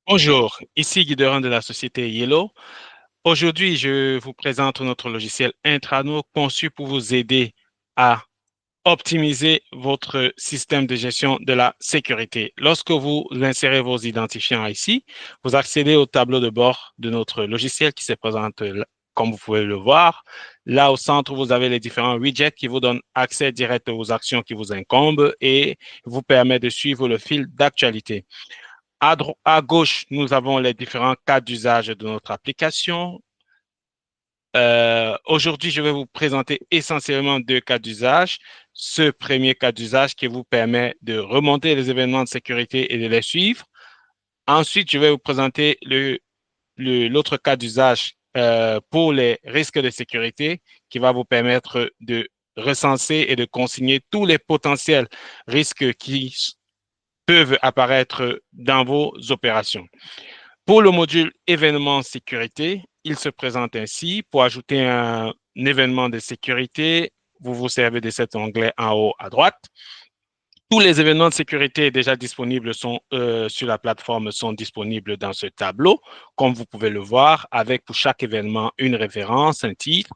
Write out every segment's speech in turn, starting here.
Bonjour, ici Guy Durand de la société Yellow. Aujourd'hui, je vous présente notre logiciel Intrano conçu pour vous aider à optimiser votre système de gestion de la sécurité. Lorsque vous insérez vos identifiants ici, vous accédez au tableau de bord de notre logiciel qui se présente comme vous pouvez le voir. Là, au centre, vous avez les différents widgets qui vous donnent accès direct aux actions qui vous incombent et vous permettent de suivre le fil d'actualité. À gauche, nous avons les différents cas d'usage de notre application. Aujourd'hui, je vais vous présenter essentiellement deux cas d'usage. Ce premier cas d'usage qui vous permet de remonter les événements de sécurité et de les suivre. Ensuite, je vais vous présenter l'autre cas d'usage pour les risques de sécurité qui va vous permettre de recenser et de consigner tous les potentiels risques qui peuvent apparaître dans vos opérations. Pour le module événement sécurité, il se présente ainsi. Pour ajouter un événement de sécurité, vous vous servez de cet onglet en haut à droite. Tous les événements de sécurité déjà disponibles sur la plateforme sont disponibles dans ce tableau, comme vous pouvez le voir, avec pour chaque événement une référence, un titre,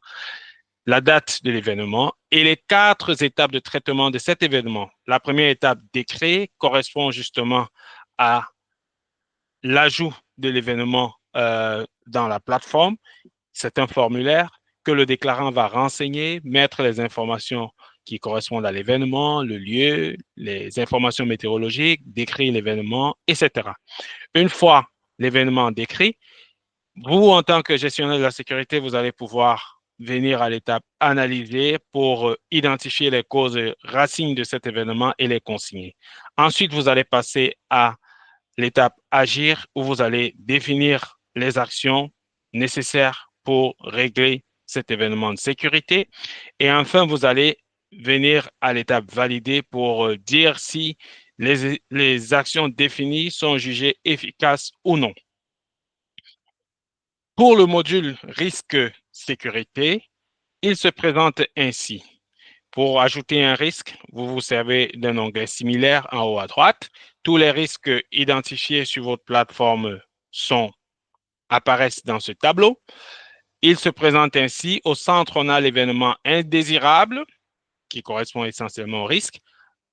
la date de l'événement et les 4 étapes de traitement de cet événement. La première étape, décret, correspond justement à l'ajout de l'événement dans la plateforme. C'est un formulaire que le déclarant va renseigner, mettre les informations qui correspondent à l'événement, le lieu, les informations météorologiques, décrire l'événement, etc. Une fois l'événement décrit, vous, en tant que gestionnaire de la sécurité, vous allez pouvoir venir à l'étape analyser pour identifier les causes racines de cet événement et les consigner. Ensuite, vous allez passer à l'étape agir où vous allez définir les actions nécessaires pour régler cet événement de sécurité. Et enfin, vous allez venir à l'étape valider pour dire si les actions définies sont jugées efficaces ou non. Pour le module risque sécurité, il se présente ainsi. Pour ajouter un risque, vous vous servez d'un onglet similaire en haut à droite. Tous les risques identifiés sur votre plateforme apparaissent dans ce tableau. Il se présente ainsi. Au centre, on a l'événement indésirable qui correspond essentiellement au risque.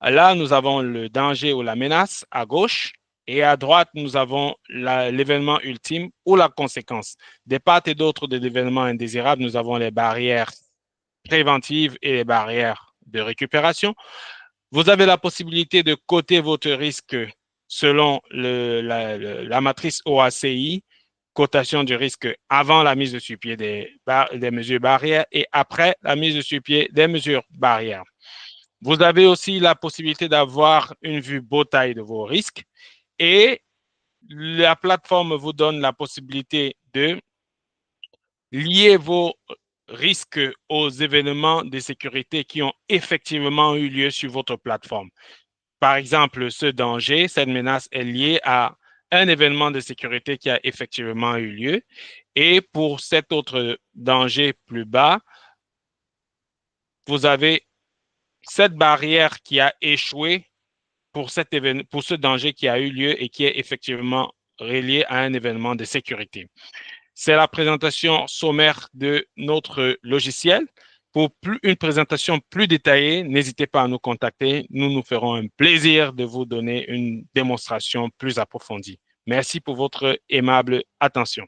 Là, nous avons le danger ou la menace à gauche. Et à droite, nous avons l'événement ultime ou la conséquence. Des part et d'autre de l'événement indésirable, nous avons les barrières préventives et les barrières de récupération. Vous avez la possibilité de coter votre risque selon la matrice OACI, cotation du risque avant la mise sur pied des mesures barrières et après la mise sur pied des mesures barrières. Vous avez aussi la possibilité d'avoir une vue bataille de vos risques et la plateforme vous donne la possibilité de lier vos risques aux événements de sécurité qui ont effectivement eu lieu sur votre plateforme. Par exemple, ce danger, cette menace est liée à un événement de sécurité qui a effectivement eu lieu. Et pour cet autre danger plus bas, vous avez cette barrière qui a échoué pour ce danger qui a eu lieu et qui est effectivement relié à un événement de sécurité. C'est la présentation sommaire de notre logiciel. Pour une présentation plus détaillée, n'hésitez pas à nous contacter. Nous nous ferons un plaisir de vous donner une démonstration plus approfondie. Merci pour votre aimable attention.